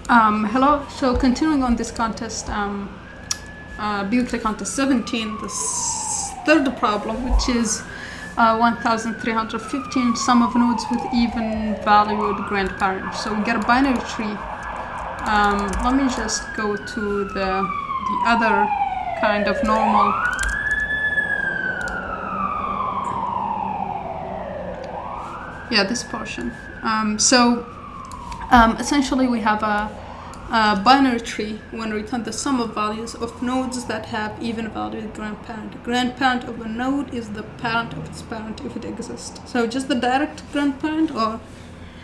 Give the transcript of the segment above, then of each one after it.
Hello. So continuing on this contest, Leetcode contest 17, the third problem, which is 1315 sum of nodes with even valued grandparent. So we get a binary tree. Let me just go to the other kind of normal. Yeah, this portion. Essentially we have a binary tree when we return the sum of values of nodes that have even valued grandparent. Grandparent of a node is the parent of its parent if it exists. So just the direct grandparent, or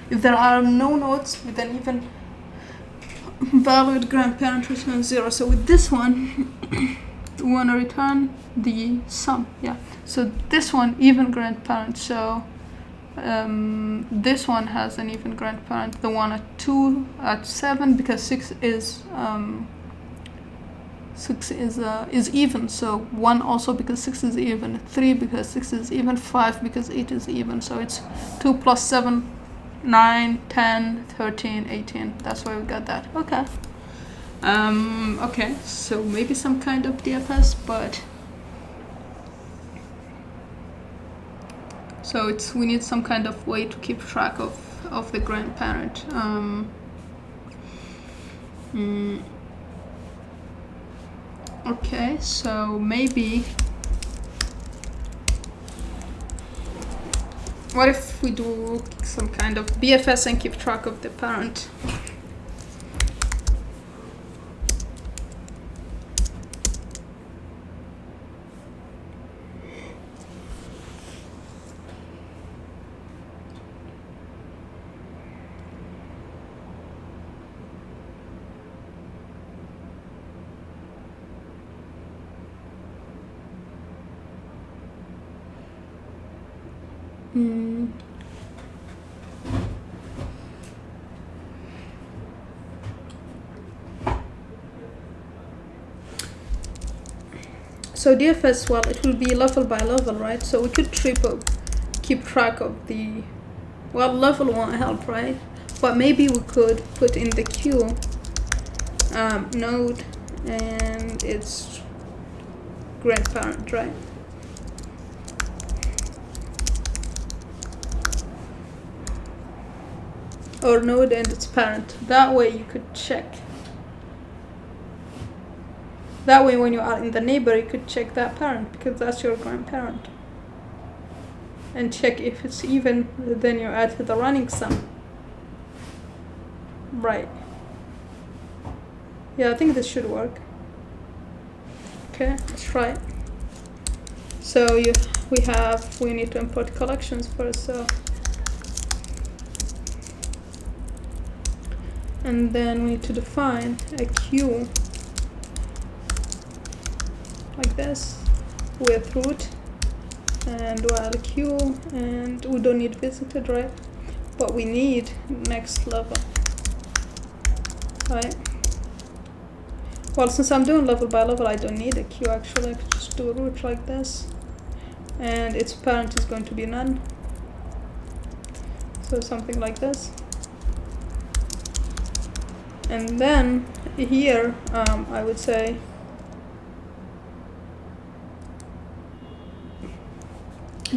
if there are no nodes with an even valued grandparent, return 0. So with this one, we want to return the sum. Yeah. So this one, even grandparent. So this one has an even grandparent, the one at 2 at 7, because 6 is even, so 1 also because 6 is even, 3 because 6 is even, 5 because 8 is even. So it's 2 plus 7, 9, 10, 13, 18. That's why we got that. Okay. Okay, so maybe some kind of DFS, but so we need some kind of way to keep track of the grandparent. Okay, so maybe what if we do some kind of BFS and keep track of the parent? So DFS, well, it will be level by level, right? So we could keep track of the, well, level won't help, right? But maybe we could put in the queue node and its grandparent, right? Or node and its parent. That way you could check. That way when you are in the neighbor, you could check that parent because that's your grandparent. And check if it's even, then you add to the running sum. Right. Yeah, I think this should work. Okay, let's try it. So we need to import collections first, so. And then we need to define a queue like this with root and while queue, and we don't need visited, right? But we need next level, right? Well, since I'm doing level by level, I don't need a queue actually. I could just do a root like this, and its parent is going to be none. So something like this. And then here, I would say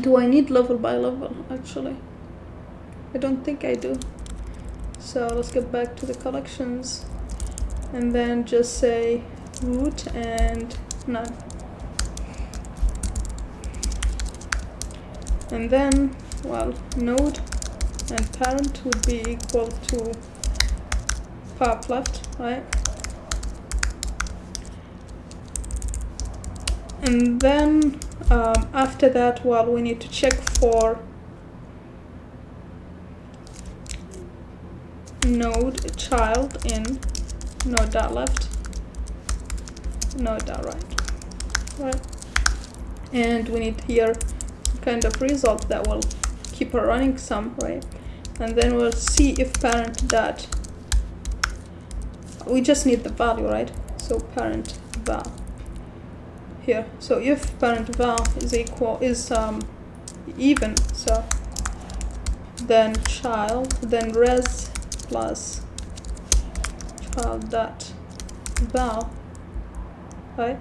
do I need level by level? Actually, I don't think I do. So let's get back to the collections and then just say root and none. And then, well, node and parent would be equal to pop left, right? And then after that, well, we need to check for node child in node.left, node.right, right? And we need here some kind of result that will keep a running sum, right? And then we'll see if parent dot, we just need the value, right? So parent val here. So if parent val is even, so then child, then res plus dot val, right?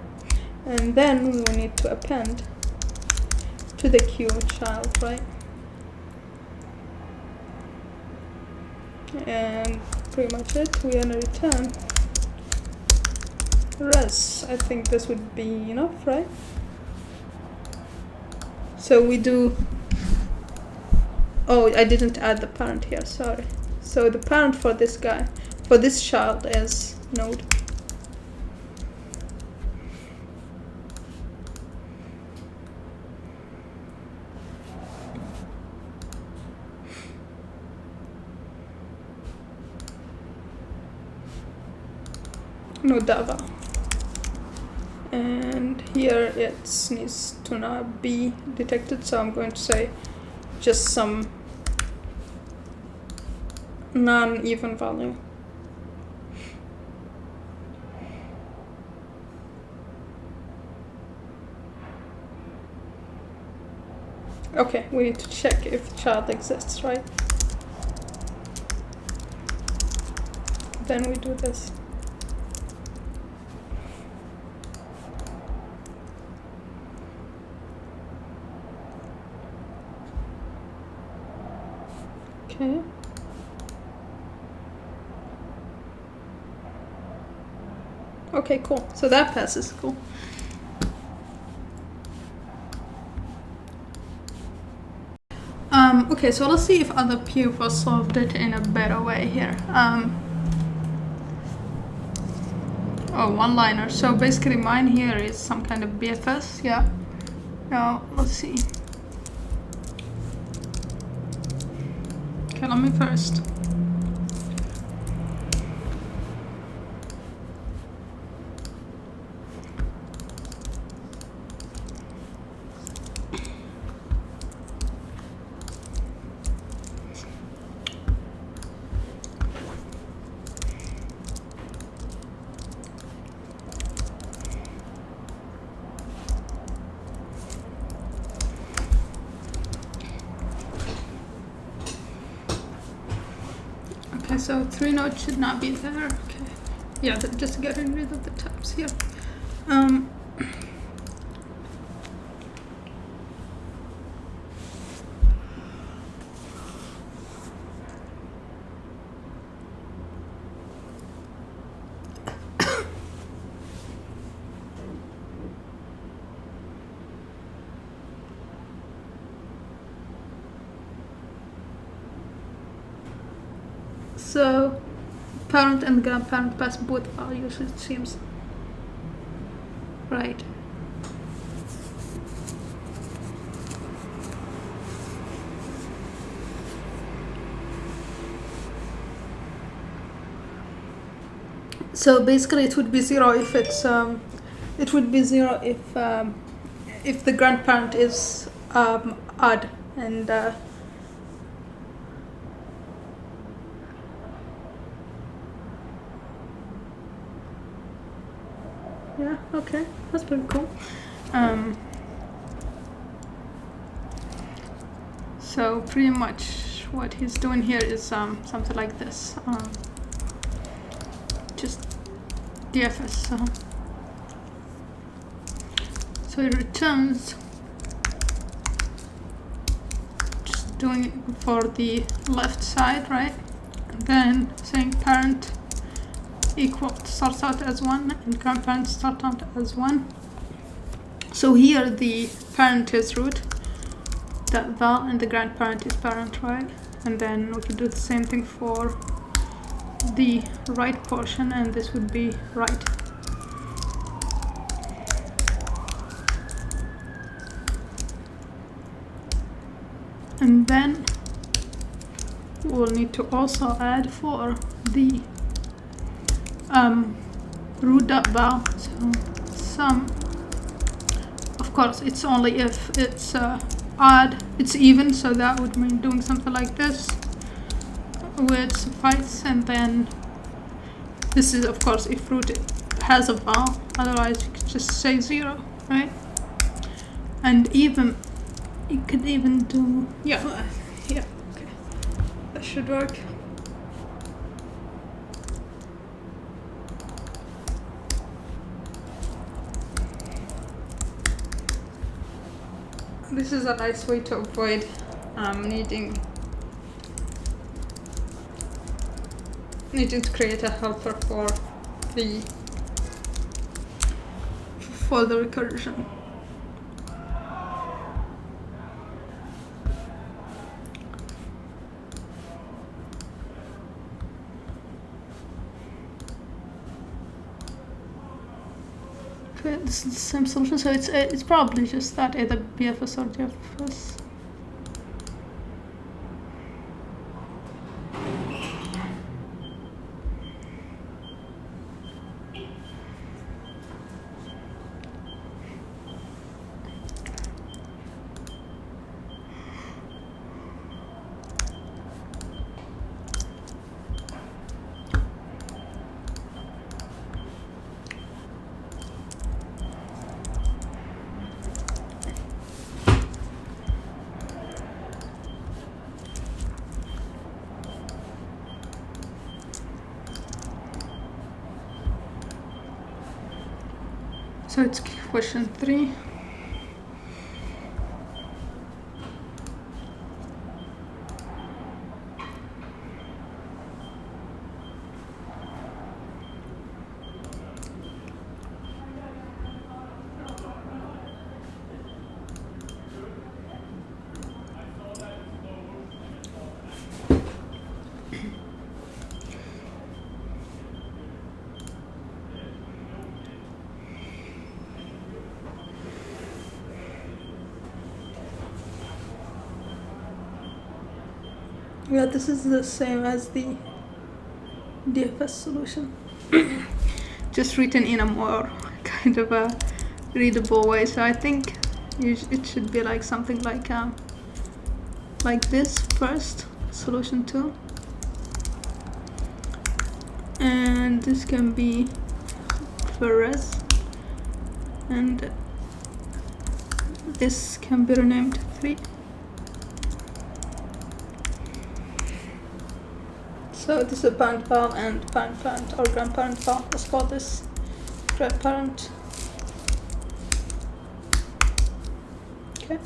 And then we will need to append to the queue child, right? And pretty much it. We're gonna return res. I think this would be enough, right? So we do, oh, I didn't add the parent here, sorry. So the parent for this guy, for this child is node. Node.val. And here it needs to not be detected, so I'm going to say just some non-even value. Okay, we need to check if the child exists, right? Then we do this. Okay. Okay, cool. So that passes. Cool. Okay, so let's see if other people solved it in a better way here. Oh, one-liner. So basically mine here is some kind of BFS, yeah. Now, let's see. Okay, let me first. Okay, so 3 nodes should not be there. Okay. Yeah, just getting rid of the tabs here. So parent and grandparent pass both values, it seems. Right. So basically it would be 0 if it's it would be 0 if the grandparent is odd, and yeah, okay, that's pretty cool. So pretty much what he's doing here is something like this. Just DFS. So it returns, just doing it for the left side, right? And then saying parent equal starts out as 1 and grandparent start out as 1. So here the parent is root, that val, and the grandparent is parent, right? And then we can do the same thing for the right portion, and this would be right. And then we'll need to also add for the root.val, so some, of course it's only if it's odd, it's even, so that would mean doing something like this with suffice, and then this is of course if root has a val, otherwise you could just say 0, right? And even you could even do, yeah, okay, that should work. this is a nice way to avoid needing to create a helper for the recursion. Okay, this is the same solution, so it's probably just that either BFS or DFS. So it's question 3. Yeah, this is the same as the DFS solution, just written in a more kind of a readable way. So I think it should be like something like this first, solution 2, and this can be Perez, and this can be renamed 3. So this is a parent file and parent or grandparent file. Let's call this grandparent. Okay.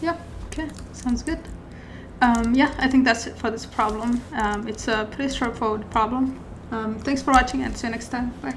Yeah, okay, sounds good. Yeah, I think that's it for this problem. It's a pretty straightforward problem. Thanks for watching and see you next time. Bye.